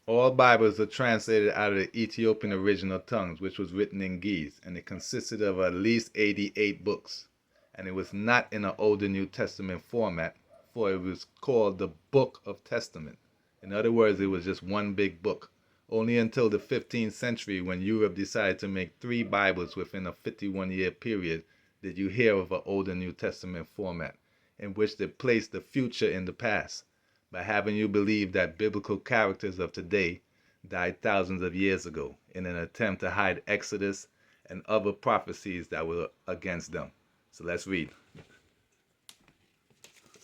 All Bibles are translated out of the Ethiopian original tongues, which was written in Ge'ez, and it consisted of at least 88 books. And it was not in an older New Testament format, for it was called the Book of Testament. In other words, it was just one big book. Only until the 15th century, when Europe decided to make 3 Bibles within a 51-year period, did you hear of an older New Testament format, in which they placed the future in the past, by having you believe that biblical characters of today died thousands of years ago in an attempt to hide Exodus and other prophecies that were against them. So let's read.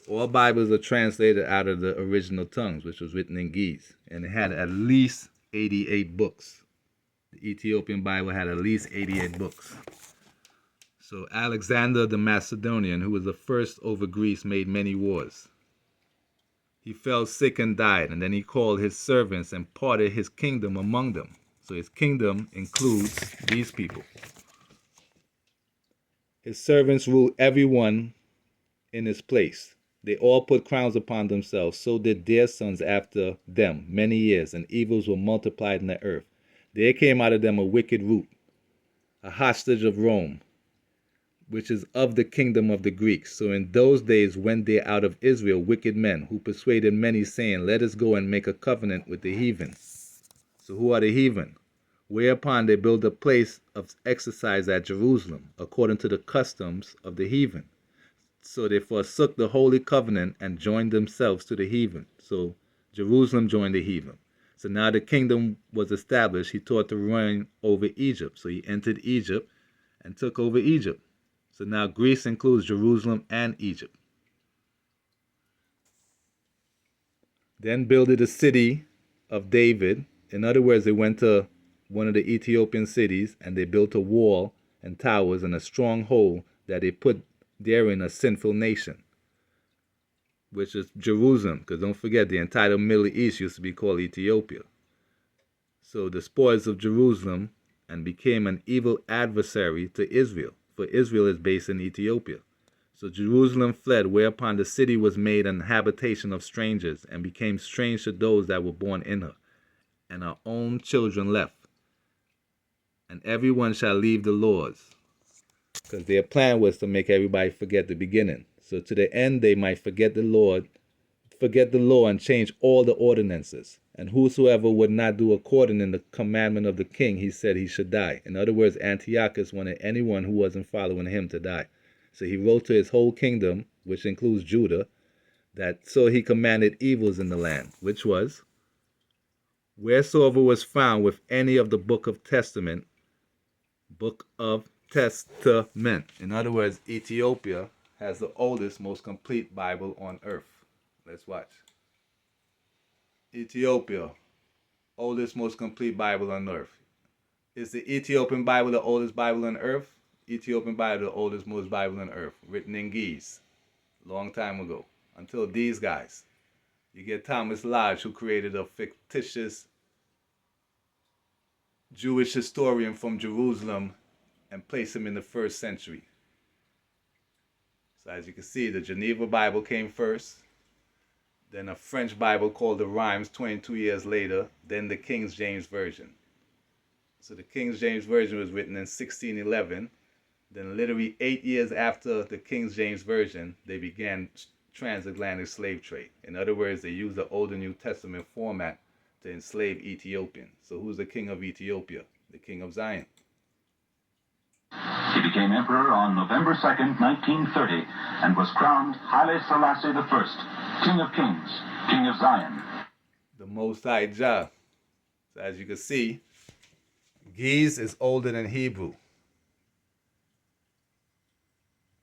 All Bibles are translated out of the original tongues, which was written in Ge'ez, and it had at least 88 books. The Ethiopian Bible had at least 88 books. So Alexander the Macedonian, who was the first over Greece, made many wars. He fell sick and died, and then he called his servants and parted his kingdom among them. So his kingdom includes these people. His servants ruled everyone in his place. They all put crowns upon themselves. So did their sons after them many years, and evils were multiplied in the earth. There came out of them a wicked root, a hostage of Rome, which is of the kingdom of the Greeks. So in those days went there out of Israel wicked men, who persuaded many, saying, Let us go and make a covenant with the heathen. So who are the heathen? Whereupon they built a place of exercise at Jerusalem, according to the customs of the heathen. So they forsook the holy covenant and joined themselves to the heathen. So Jerusalem joined the heathen. So now the kingdom was established. He taught to reign over Egypt. So he entered Egypt and took over Egypt. So now Greece includes Jerusalem and Egypt. Then builded a city of David. In other words, they went to one of the Ethiopian cities and they built a wall and towers and a stronghold that they put therein a sinful nation, which is Jerusalem. Because don't forget, the entire Middle East used to be called Ethiopia. So the spoils of Jerusalem and became an evil adversary to Israel, for Israel is based in Ethiopia. So Jerusalem fled, whereupon the city was made an habitation of strangers, and became strange to those that were born in her. And her own children left. And everyone shall leave the laws. Because their plan was to make everybody forget the beginning. So to the end they might forget the Lord, forget the law, and change all the ordinances. And whosoever would not do according in the commandment of the king, he said he should die. In other words, Antiochus wanted anyone who wasn't following him to die. So he wrote to his whole kingdom, which includes Judah, that so he commanded evils in the land, which was, wheresoever was found with any of the book of testament. In other words, Ethiopia has the oldest, most complete Bible on earth. Let's watch. Ethiopia, oldest, most complete Bible on earth. Is the Ethiopian Bible the oldest Bible on earth? Ethiopian Bible, the oldest, most Bible on earth, written in Ge'ez, long time ago. Until these guys. You get Thomas Lodge, who created a fictitious Jewish historian from Jerusalem and placed him in the 1st century. So as you can see, the Geneva Bible came first, then a French Bible called the Rhymes 22 years later, then the King James Version. So the King James Version was written in 1611. Then literally 8 years after the King James Version, they began transatlantic slave trade. In other words, they used the Older New Testament format to enslave Ethiopians. So who's the king of Ethiopia? The king of Zion. He became emperor on November 2nd, 1930, and was crowned Haile Selassie I, King of Kings, King of Zion. The Most High Jah. So as you can see, Ge'ez is older than Hebrew.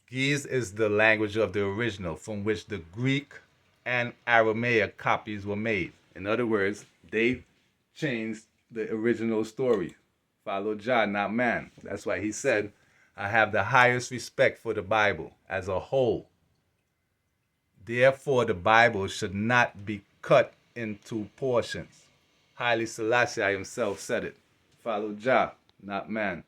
Ge'ez is the language of the original, from which the Greek and Aramaic copies were made. In other words, they changed the original story. Follow Jah, not man. That's why he said, I have the highest respect for the Bible as a whole. Therefore, the Bible should not be cut into portions. Haile Selassie himself said it. Follow Jah, not man.